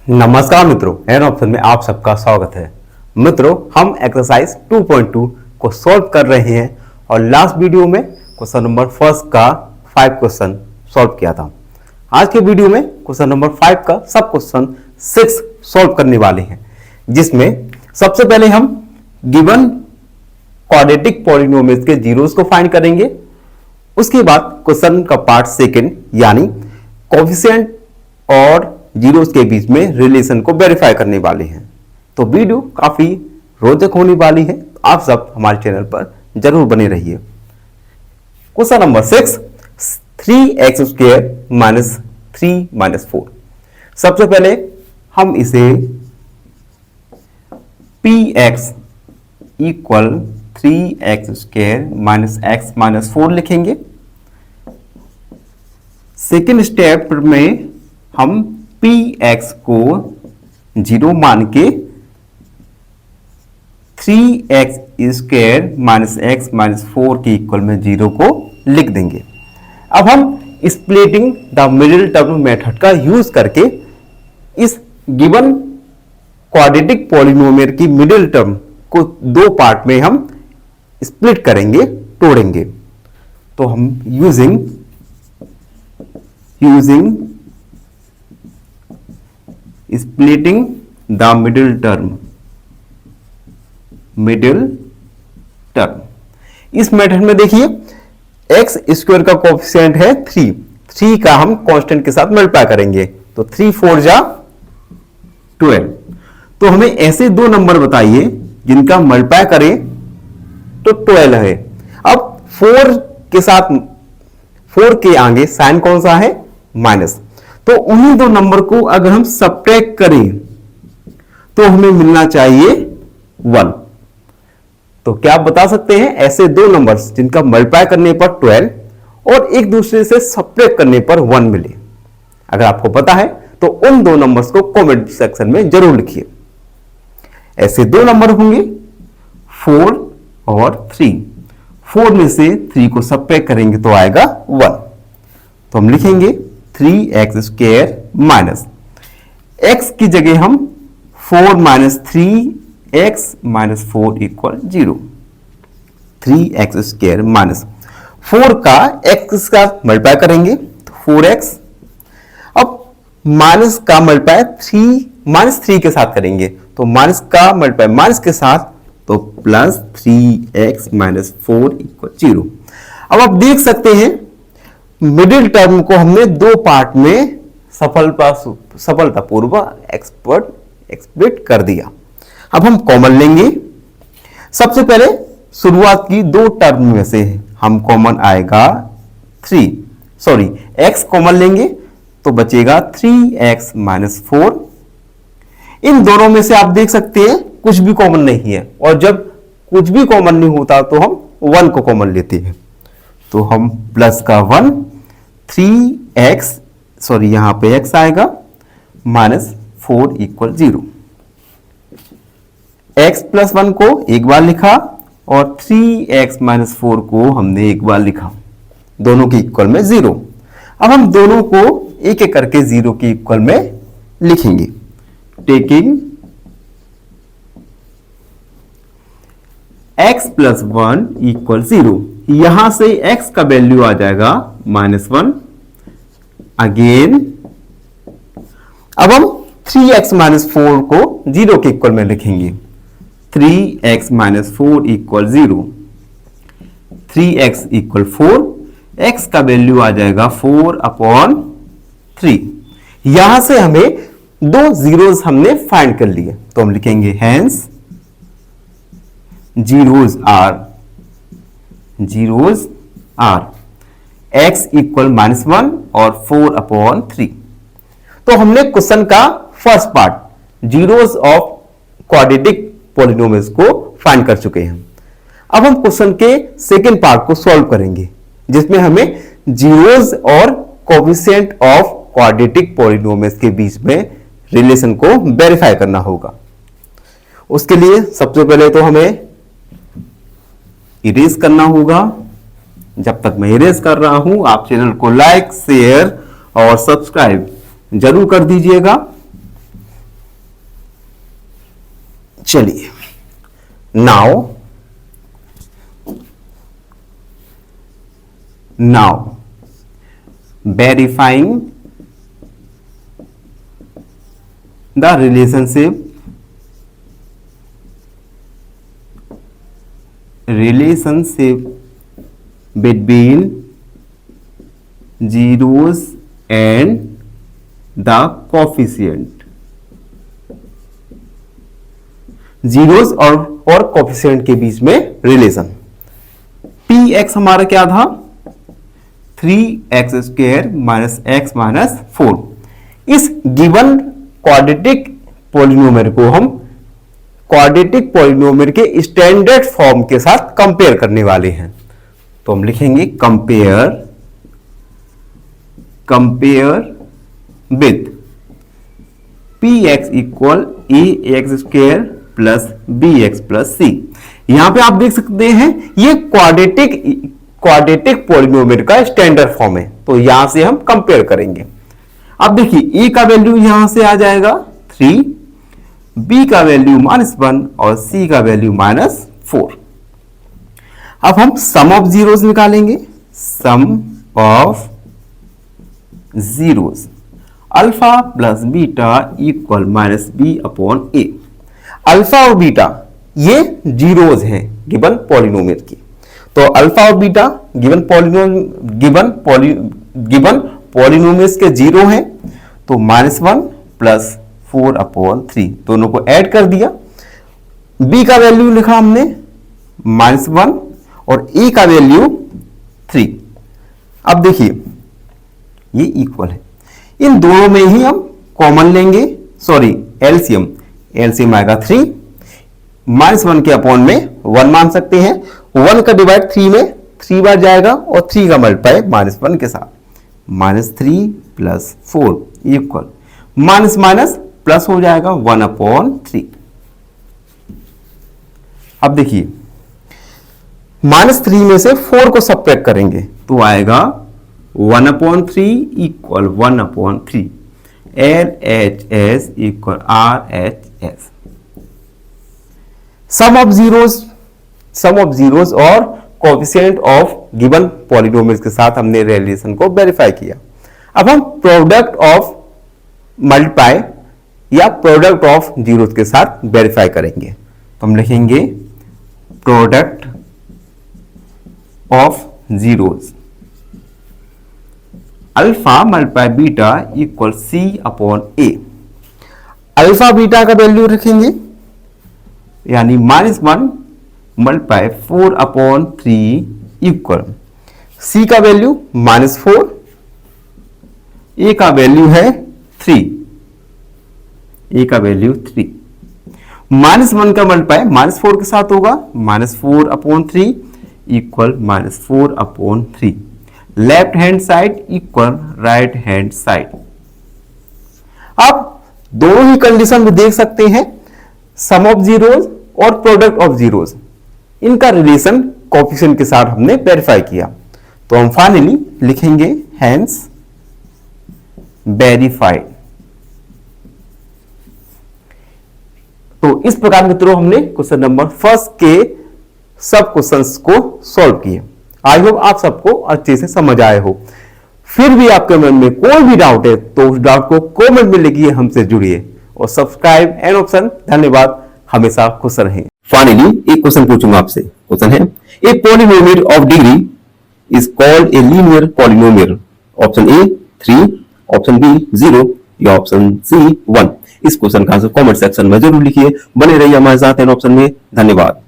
नमस्कार मित्रों, an option में आप सबका स्वागत है। मित्रों, हम एक्सरसाइज 2.2 को सॉल्व कर रहे हैं और लास्ट वीडियो में क्वेश्चन नंबर फर्स्ट का 5 क्वेश्चन सॉल्व किया था। आज के वीडियो में क्वेश्चन नंबर 5 का सब क्वेश्चन 6 सॉल्व करने वाले हैं, जिसमें सबसे पहले हम गिवन क्वाड्रेटिक पॉलिनोमियल्स के जीरोस को फाइंड करेंगे। उसके बाद क्वेश्चन का पार्ट सेकंड यानी कोएफिशिएंट और जीरोस के बीच में रिलेशन को वेरीफाई करने वाले हैं। तो वीडियो काफी रोचक होने वाली है, आप सब हमारे चैनल पर जरूर बने रहिए। Question number 6, 3x² minus 3 minus 4। सबसे पहले हम इसे px equal 3x² minus x minus 4 लिखेंगे। सेकेंड स्टेप में हम px को 0 मान के 3x² माइनस x माइनस 4 के इक्वल में 0 को लिख देंगे। अब हम splitting the middle term method का यूज करके इस गिवन क्वाड्रेटिक पॉलिनोमियल की मिडिल टर्म को दो पार्ट में हम स्प्लिट करेंगे, तोड़ेंगे। तो हम using splitting the middle term इस मेथड में देखिए एक्स स्क्वायर का कोएफिशिएंट है 3 का हम कांस्टेंट के साथ मल्टीप्लाई करेंगे, तो 3 4 जा 12। तो हमें ऐसे दो नंबर बताइए जिनका मल्टीप्लाई करें तो 12 है। अब 4 के साथ 4 के आगे साइन कौन सा है? माइनस। तो उन्हीं दो नंबर को अगर हम सब्ट्रैक्ट करें तो हमें मिलना चाहिए 1। तो क्या आप बता सकते हैं ऐसे दो नंबर्स जिनका मल्टीप्लाई करने पर 12 और एक दूसरे से सब्ट्रैक्ट करने पर 1 मिले? अगर आपको पता है तो उन दो नंबर्स को कमेंट सेक्शन में जरूर लिखिए। ऐसे दो नंबर होंगे 4 और 3। 4 में से 3 को सब्ट्रैक्ट करेंगे तो आएगा 1। तो हम लिखेंगे 3x² माइनस x की जगह हम 4 minus 3x minus 4 equal 0। 3x² minus 4 का x के साथ मल्टीप्लाई करेंगे तो 4x। अब माइनस का मल्टीप्लाई माइनस 3 के साथ करेंगे तो माइनस का मल्टीप्लाई माइनस के साथ तो प्लस 3x माइनस 4 इक्वल 0। अब आप देख सकते हैं मिडिल टर्म को हमने दो पार्ट में सफलतापूर्वक एक्सप्लिट कर दिया। अब हम कॉमन लेंगे। सबसे पहले शुरुआत की दो टर्म में से हम कॉमन आएगा x कॉमन लेंगे तो बचेगा 3x माइनस 4। इन दोनों में से आप देख सकते हैं कुछ भी कॉमन नहीं है, और जब कुछ भी कॉमन नहीं होता तो हम 1 को कॉमन लेते हैं। तो हम प्लस का 1 यहां पे x आएगा माइनस 4 इक्वल 0। x प्लस 1 को एक बार लिखा और 3x माइनस 4 को हमने एक बार लिखा, दोनों के इक्वल में 0। अब हम दोनों को एक एक करके 0 के इक्वल में लिखेंगे। टेकिंग x प्लस 1 इक्वल 0, यहां से x का वैल्यू आ जाएगा -1 अगेन। अब हम 3x माइनस 4 को 0 के इक्वल में लिखेंगे। 3x minus 4 equal 0, 3x equal 4, x का वैल्यू आ जाएगा 4/3। यहां से हमें दो जीरोस हमने फाइंड कर लिए, तो हम लिखेंगे hence zeros are x equal -1 और 4/3। तो हमने क्वेश्चन का first part zeros of quadratic polynomials को फाइंड कर चुके हैं। अब हम क्वेश्चन के सेकेंड पार्ट को सॉल्व करेंगे, जिसमें हमें जीरोस और कोएफिशिएंट ऑफ क्वाड्रेटिक पॉलिनोमियल्स के बीच में रिलेशन को वेरीफाई करना होगा। उसके लिए सबसे पहले तो हमें इरेज करना होगा। जब तक मैं इरेज कर रहा हूं आप चैनल को लाइक, शेयर और सब्सक्राइब जरूर कर दीजिएगा। चलिए now verifying the relationship between zeros and the coefficient, zeros और कोफिशिएंट के बीच में रिलेशन। पी एक्स हमारा क्या था, 3x square minus x minus 4। इस गिवन क्वाड्रेटिक पॉलिनोमियल को हम क्वाड्रेटिक पॉलिनोमियल के स्टैंडर्ड फॉर्म के साथ कंपेयर करने वाले हैं। तो हम लिखेंगे compare with P X equal A X square plus B X plus C. यहां पे आप देख सकते हैं ये क्वाड्रेटिक पॉलिनोमियल का स्टैंडर्ड फॉर्म है, तो यहां से हम कंपेयर करेंगे। अब देखिए ए का वैल्यू यहां से आ जाएगा 3, बी का वैल्यू -1 और सी का वैल्यू -4। अब हम सम ऑफ जीरोस निकालेंगे। Sum of zeros alpha plus beta equal -b/a। Alpha और बीटा ये जीरोस हैं गिवन पॉलिनोमियल की, तो अल्फा और बीटा गिवन पॉलिनोमियल्स के जीरो हैं, तो -1 प्लस 4/3 दोनों को ऐड कर दिया। बी का वैल्यू लिखा हमने -1 और ए का वैल्यू 3। अब देखिए ये इक्वल है, इन दोनों में ही हम कॉमन लेंगे, सॉरी एलसीएम आएगा 3, -1 के अपॉन में 1 मान सकते हैं। 1 का डिवाइड 3 में 3 बार जाएगा और 3 का मल्टीप्लाई -1 के साथ, -3 प्लस 4 इक्वल माइनस प्लस हो जाएगा 1/3। अब देखिए -3 में से 4 को सब्ट्रैक्ट करेंगे तो आएगा 1/3 equal 1/3। LHS equal RHS। Sum of zeros और कोएफिशिएंट ऑफ गिवन पॉलिनोमियल्स के साथ हमने रिलेशन को वेरीफाई किया। अब हम प्रोडक्ट ऑफ मल्टीप्लाई या प्रोडक्ट ऑफ जीरोस के साथ वेरीफाई करेंगे, तो हम लिखेंगे product of zeros alpha multiply beta equal C/A। Alpha beta का वैल्यू रखेंगे यानी -1 मल्टीप्लाई 4/3 इक्वल C का वैल्यू -4, A का वैल्यू है 3, A का वैल्यू 3। -1 का मल्टीप्लाई -4 के साथ होगा, -4/3 equal -4/3। Left hand side equal right hand side. आप दोनों ही कंडीशन में देख सकते हैं, सम ऑफ जीरोस और प्रोडक्ट ऑफ जीरोस, इनका रिलेशन कोएफिशिएंट के साथ हमने वेरीफाई किया। तो हम फाइनली लिखेंगे हेंस वेरीफाइड। तो इस प्रकार के थ्रू हमने क्वेश्चन नंबर फर्स्ट के सब क्वेश्चंस को सॉल्व किए। आई होप आप सबको अच्छे से समझ आए हो। फिर भी आपके मन में कोई भी डाउट है तो उस डाउट को कमेंट में लिखिए, हमसे जुड़िए और सब्सक्राइब एंड ऑप्शन धन्यवाद, हमेशा खुश रहें। फाइनली एक क्वेश्चन पूछूंगा आपसे। क्वेश्चन है, a polynomial of degree is called a linear polynomial. Option A 3, option B 0 या ऑप्शन सी 1। इस क्वेश्चन का आंसर कमेंट सेक्शन में जरूर लिखिए। बने रहिए हमारे साथ एंड ऑप्शन में। धन्यवाद।